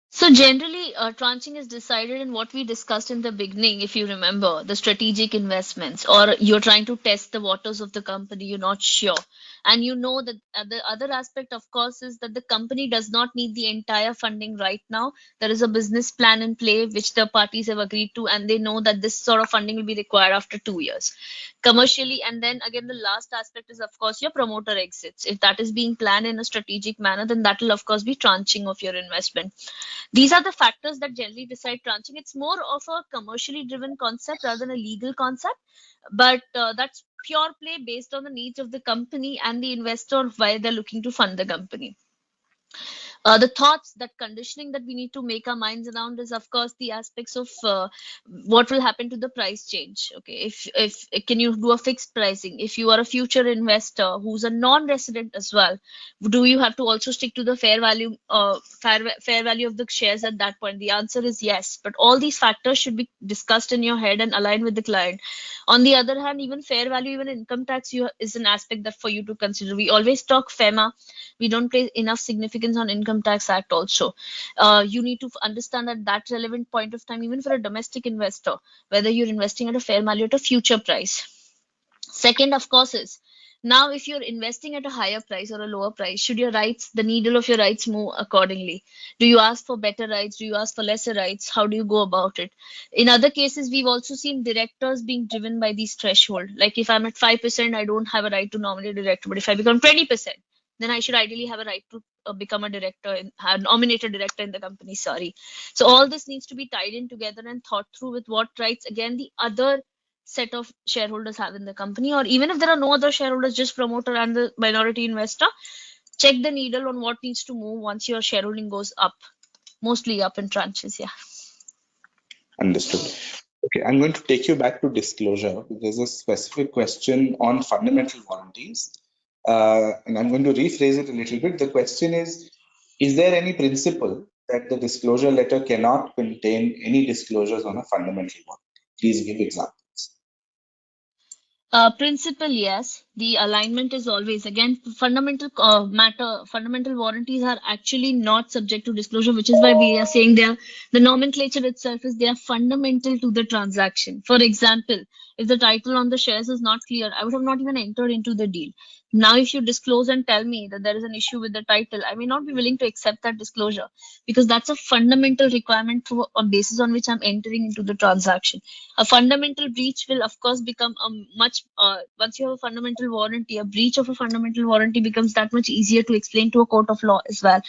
So generally, tranching is decided in what we discussed in the beginning, if you remember, the strategic investments, or you're trying to test the waters of the company, you're not sure. And you know that the other aspect, of course, is that the company does not need the entire funding right now. There is a business plan in play which the parties have agreed to, and they know that this sort of funding will be required after 2 years commercially. And then again, the last aspect is, of course, your promoter exits. If that is being planned in a strategic manner, then that will, of course, be tranching of your investment. These are the factors that generally decide tranching. It's more of a commercially driven concept rather than a legal concept, but that's pure play based on the needs of the company and the investor while they're looking to fund the company. The thoughts, that conditioning that we need to make our minds around is, of course, the aspects of what will happen to the price change. Okay, if can you do a fixed pricing? If you are a future investor who's a non-resident as well, do you have to also stick to the fair value of the shares at that point? The answer is yes, but all these factors should be discussed in your head and aligned with the client. On the other hand, even fair value, even income tax, is an aspect that for you to consider. We always talk FEMA, we don't place enough significance on income tax act also. You need to understand that that relevant point of time, even for a domestic investor, whether you're investing at a fair value at a future price. Second, of course, is now if you're investing at a higher price or a lower price, should your rights, the needle of your rights, move accordingly? Do you ask for better rights? Do you ask for lesser rights? How do you go about it? In other cases, we've also seen directors being driven by these threshold. Like if I'm at 5%, I don't have a right to nominate a director, but if I become 20%, then I should ideally have a right to become a director and nominate a director in the company. Sorry. So all this needs to be tied in together and thought through with what rights again the other set of shareholders have in the company, or even if there are no other shareholders, just promoter and the minority investor, check the needle on what needs to move once your shareholding goes up, mostly up in tranches. Yeah. Understood. Okay, I'm going to take you back to disclosure. There's a specific question on fundamental warranties, and I'm going to rephrase it a little bit. The question is there any principle that the disclosure letter cannot contain any disclosures on a fundamental warranty? Please give examples. Principle, yes. The alignment is always, again, fundamental matter. Fundamental warranties are actually not subject to disclosure, which is why we are saying the nomenclature itself is they are fundamental to the transaction. For example, if the title on the shares is not clear, I would have not even entered into the deal. Now, if you disclose and tell me that there is an issue with the title, I may not be willing to accept that disclosure because that's a fundamental requirement for a basis on which I'm entering into the transaction. A fundamental breach will, of course, become a much once you have a fundamental warranty, a breach of a fundamental warranty becomes that much easier to explain to a court of law as well.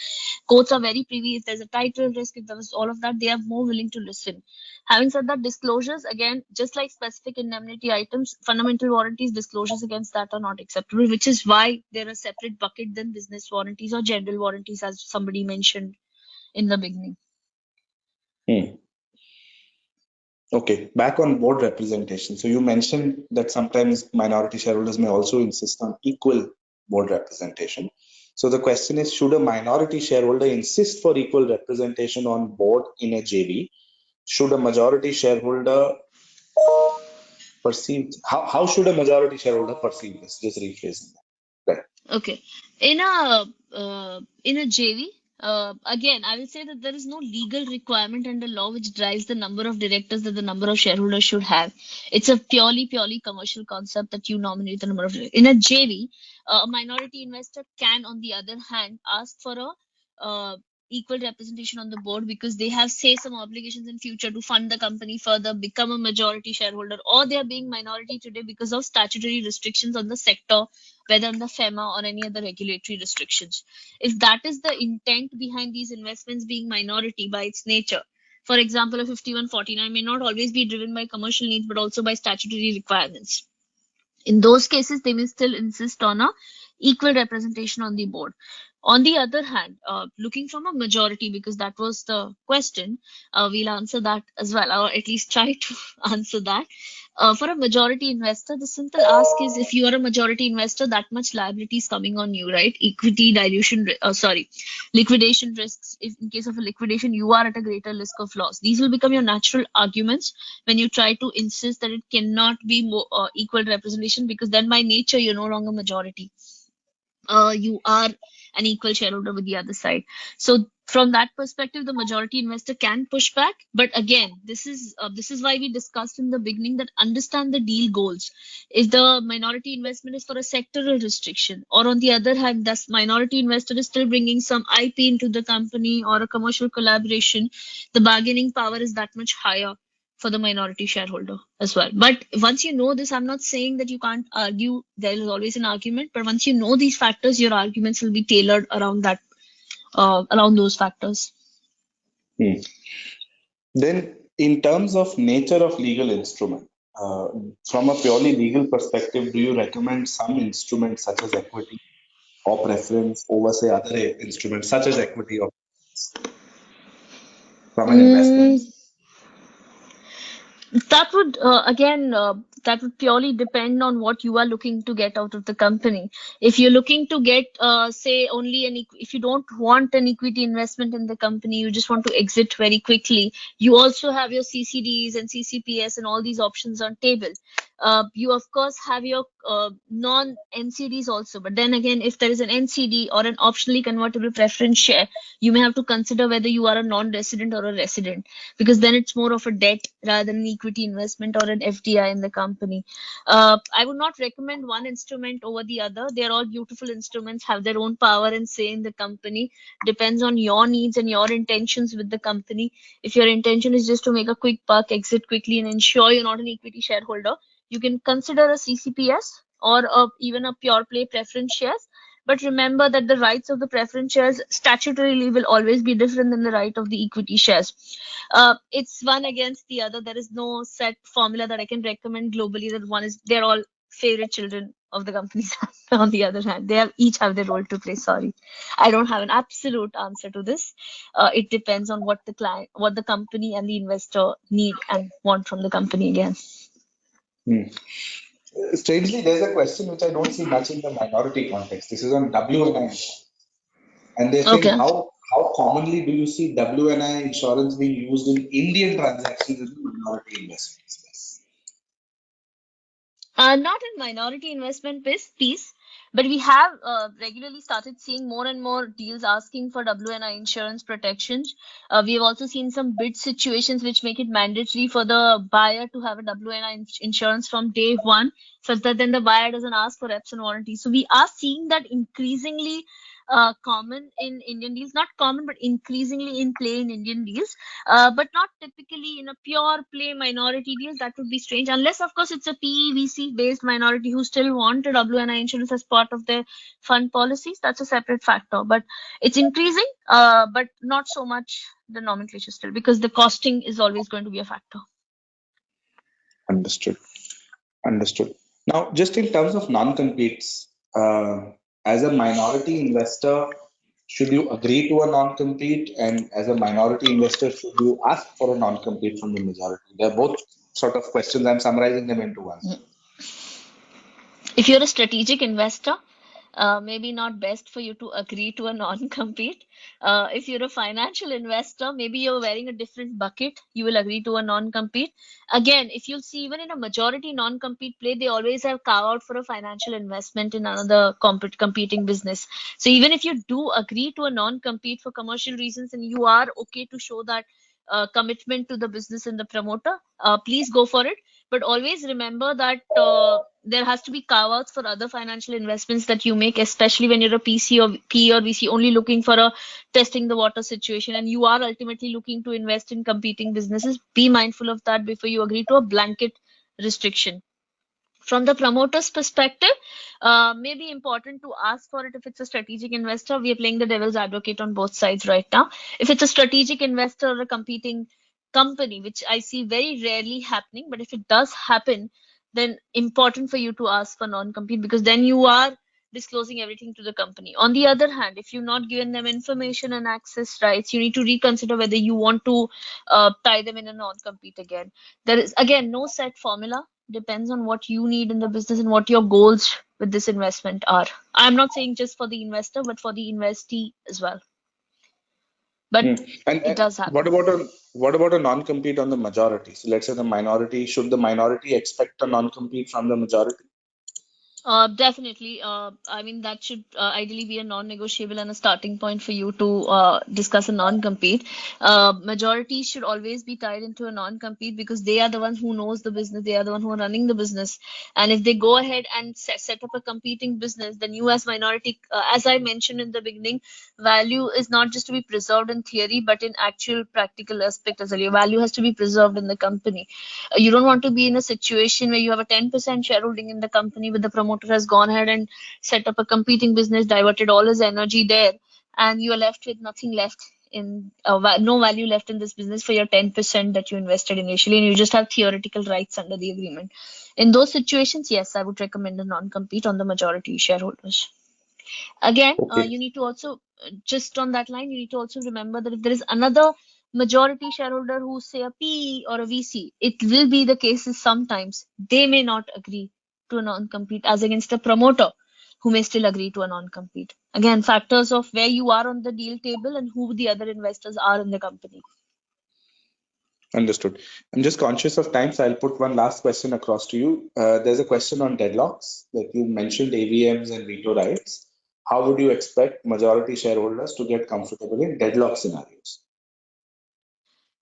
Courts are very privy. If there's a title risk, if there was all of that, they are more willing to listen. Having said that, disclosures, again, just like specific indemnity items, fundamental warranties, disclosures against that are not acceptable, which is why they're a separate bucket than business warranties or general warranties, as somebody mentioned in the beginning. Okay, back on board representation. So you mentioned that sometimes minority shareholders may also insist on equal board representation. So the question is, should a minority shareholder insist for equal representation on board in a JV? Should a majority shareholder perceive, how should a majority shareholder perceive this? Just rephrasing that. Okay. In a JV, again, I will say that there is no legal requirement under law which drives the number of directors that the number of shareholders should have. It's a purely commercial concept that you nominate the number of directors. In a JV, a minority investor can, on the other hand, ask for a equal representation on the board because they have, say, some obligations in future to fund the company further, become a majority shareholder, or they are being minority today because of statutory restrictions on the sector, whether under FEMA or any other regulatory restrictions. If that is the intent behind these investments being minority by its nature, for example, a 5149 may not always be driven by commercial needs but also by statutory requirements. In those cases, they may still insist on a equal representation on the board. On the other hand, looking from a majority, because that was the question, we'll answer that as well, or at least try to answer that. For a majority investor, the simple ask is if you are a majority investor, that much liability is coming on you, right? Equity dilution, liquidation risks. If in case of a liquidation, you are at a greater risk of loss. These will become your natural arguments when you try to insist that it cannot be more, equal representation, because then by nature, you're no longer majority. You are an equal shareholder with the other side. So From that perspective, the majority investor can push back. But again, this is why we discussed in the beginning that understand the deal goals. If the minority investment is for a sectoral restriction, or on the other hand, this minority investor is still bringing some IP into the company or a commercial collaboration, the bargaining power is that much higher for the minority shareholder as well. But once you know this, I'm not saying that you can't argue. There is always an argument, but once you know these factors, your arguments will be tailored around that, around those factors. Hmm. Then, in terms of nature of legal instrument, uh, from a purely legal perspective, do you recommend some instruments such as equity or preference over, say, other instruments such as equity or from an investment? Mm, that would again that would purely depend on what you are looking to get out of the company. If you're looking to get say only if you don't want an equity investment in the company, you just want to exit very quickly. You also have your CCDs and CCPS and all these options on table. You of course have your non NCDs also, but then again, if there is an NCD or an optionally convertible preference share, you may have to consider whether you are a non-resident or a resident, because then it's more of a debt rather than an equity investment or an FDI in the company. I would not recommend one instrument over the other. They're all beautiful instruments, have their own power and say in the company. Depends on your needs and your intentions with the company. If your intention is just to make a quick buck, exit quickly, and ensure you're not an equity shareholder, you can consider a CCPS or even a pure play preference shares. But remember that the rights of the preference shares statutorily will always be different than the right of the equity shares. It's one against the other. There is no set formula that I can recommend globally. That one is they're all favorite children of the companies. On the other hand, they have each have their role to play. Sorry, I don't have an absolute answer to this. It depends on what the client, what the company and the investor need and want from the company again. Hmm. Strangely, there's a question which I don't see much in the minority context. This is on WNI, and they're saying Okay. how commonly do you see WNI insurance being used in Indian transactions in the minority investment space? Not in minority investment piece, but we have regularly started seeing more and more deals asking for WNI insurance protections. We have also seen some bid situations which make it mandatory for the buyer to have a WNI insurance from day one, such that then the buyer doesn't ask for reps and warranties. So we are seeing that increasingly common in Indian deals, not common, but increasingly in play in Indian deals, but not typically in a pure play minority deal. That would be strange, unless, of course, it's a PEVC based minority who still want a WNI insurance as part of their fund policies. That's a separate factor, but it's increasing, but not so much the nomenclature still, because the costing is always going to be a factor. Understood. Understood. Now, just in terms of non-competes, as a minority investor, should you agree to a non-compete? And as a minority investor, should you ask for a non-compete from the majority? They're both sort of questions. I'm summarizing them into one. If you're a strategic investor, maybe not best for you to agree to a non-compete. If you're a financial investor, maybe you're wearing a different bucket, you will agree to a non-compete. Again, if you'll see, even in a majority non-compete play, they always have carve out for a financial investment in another competing business. So even if you do agree to a non-compete for commercial reasons and you are okay to show that commitment to the business and the promoter, please go for it. But always remember that there has to be carve-outs for other financial investments that you make, especially when you're a PC or PE or VC only looking for a testing the water situation, and you are ultimately looking to invest in competing businesses. Be mindful of that before you agree to a blanket restriction. From the promoter's perspective, may be important to ask for it if it's a strategic investor. We are playing the devil's advocate on both sides right now. If it's a strategic investor or a competing company, which I see very rarely happening, but if it does happen, then important for you to ask for non-compete, because then you are disclosing everything to the company. On the other hand, if you've not given them information and access rights, you need to reconsider whether you want to tie them in a non-compete again. There is again no set formula, depends on what you need in the business and what your goals with this investment are. I'm not saying just for the investor, but for the investee as well. But Hmm. And it does happen. what about a non-compete on the majority? So let's say the minority, should the minority expect a non-compete from the majority? Definitely. I mean, that should ideally be a non-negotiable and a starting point for you to discuss a non-compete. Majority should always be tied into a non-compete because they are the one who knows the business. They are the one who are running the business. And if they go ahead and set up a competing business, then you as minority, as I mentioned in the beginning, value is not just to be preserved in theory, but in actual practical aspect as well. Your value has to be preserved in the company. You don't want to be in a situation where you have a 10% shareholding in the company, but the promoter has gone ahead and set up a competing business, diverted all his energy there, and you are left with nothing left in no value left in this business for your 10% that you invested initially, and you just have theoretical rights under the agreement. In those situations, yes, I would recommend a non-compete on the majority shareholders. Again, Okay. you need to also, just on that line, you need to also remember that if there is another majority shareholder who say a PE or a VC, it will be the cases sometimes they may not agree to a non-compete as against a promoter who may still agree to a non-compete. Again, factors of where you are on the deal table and who the other investors are in the company. Understood. I'm just conscious of time, so I'll put one last question across to you. There's a question on deadlocks that you mentioned AVMs and veto rights. How would you expect majority shareholders to get comfortable in deadlock scenarios?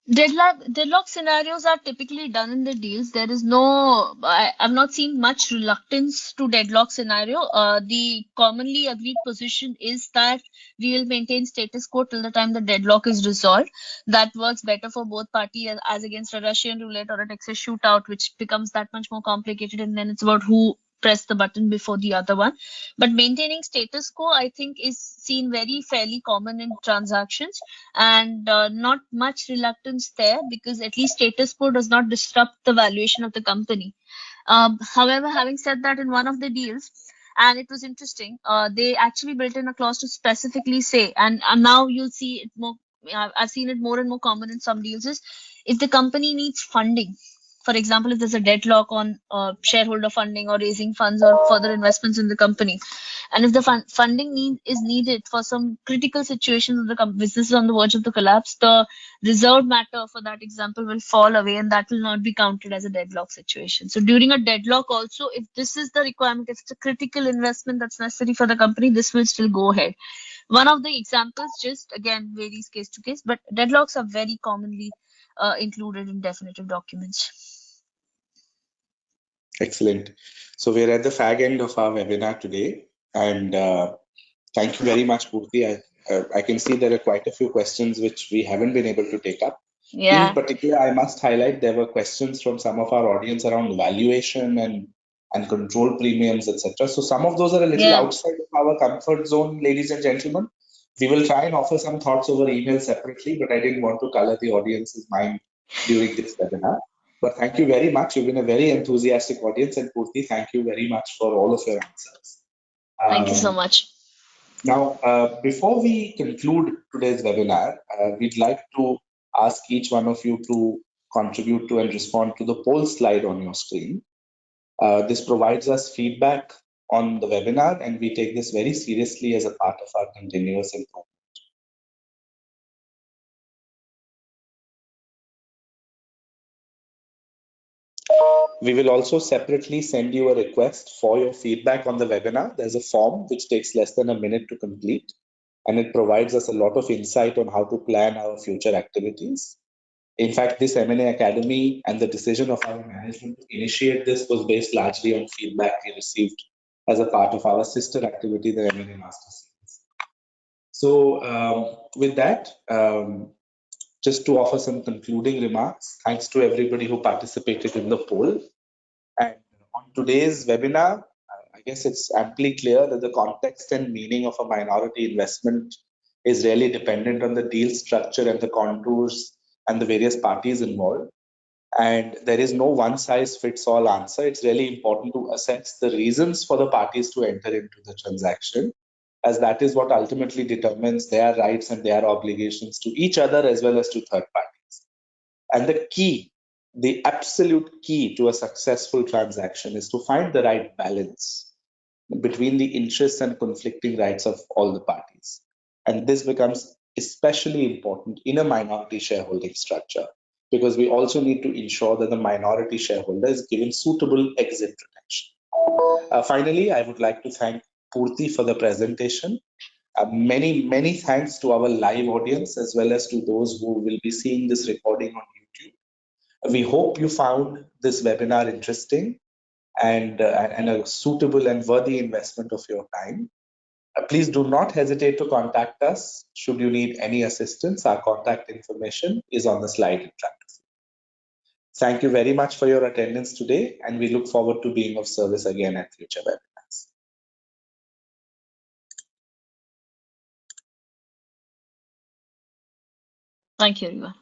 Deadlock scenarios are typically done in the deals. There is no, I've not seen much reluctance to deadlock scenario. The commonly agreed position is that we will maintain status quo till the time the deadlock is resolved. That works better for both parties as against a Russian roulette or a Texas shootout, which becomes that much more complicated. And then it's about who pressed the button before the other one. But maintaining status quo, I think, is seen very fairly common in transactions and not much reluctance there because at least status quo does not disrupt the valuation of the company. However, having said that, in one of the deals, and it was interesting, they actually built in a clause to specifically say, and now you'll see it more. I've seen it more and more common in some deals is if the company needs funding. For example, if there's a deadlock on shareholder funding or raising funds or further investments in the company, and if the funding is needed for some critical situations of the business is on the verge of the collapse, the reserved matter for that example will fall away and that will not be counted as a deadlock situation. So during a deadlock also, if this is the requirement, if it's a critical investment that's necessary for the company, this will still go ahead. One of the examples just again varies case to case, but deadlocks are very commonly included in definitive documents. Excellent. So we're at the fag end of our webinar today, and thank you very much, Purti. I can see there are quite a few questions which we haven't been able to take up. In Yeah, particular, I must highlight there were questions from some of our audience around valuation and control premiums, etc. So some of those are a little yeah. outside of our comfort zone, ladies and gentlemen. We will try and offer some thoughts over email separately, but I didn't want to color the audience's mind during this webinar. But thank you very much. You've been a very enthusiastic audience, and Purti, thank you very much for all of your answers. Thank you so Um, much. Now, before we conclude today's webinar, we'd like to ask each one of you to contribute to and respond to the poll slide on your screen. This provides us feedback on the webinar, and we take this very seriously as a part of our continuous improvement. We will also separately send you a request for your feedback on the webinar. There's a form which takes less than a minute to complete, and it provides us a lot of insight on how to plan our future activities. In fact, this M&A Academy and the decision of our management to initiate this was based largely on feedback we received as a part of our sister activity, the M&A Master Series. So, with that, just to offer some concluding remarks, thanks to everybody who participated in the poll. And on today's webinar, I guess it's amply clear that the context and meaning of a minority investment is really dependent on the deal structure and the contours and the various parties involved. And there is no one size fits all answer. It's really important to assess the reasons for the parties to enter into the transaction, as that is what ultimately determines their rights and their obligations to each other as well as to third parties. And the key, the absolute key to a successful transaction is to find the right balance between the interests and conflicting rights of all the parties. And this becomes especially important in a minority shareholding structure because we also need to ensure that the minority shareholder is given suitable exit protection. Finally, I would like to thank Purti for the presentation. Many thanks to our live audience as well as to those who will be seeing this recording on YouTube. We hope you found this webinar interesting and a suitable and worthy investment of your time. Please do not hesitate to contact us should you need any assistance. Our contact information is on the slide in front of you. Thank you very much for your attendance today, and we look forward to being of service again at future webinars. Thank you, everyone.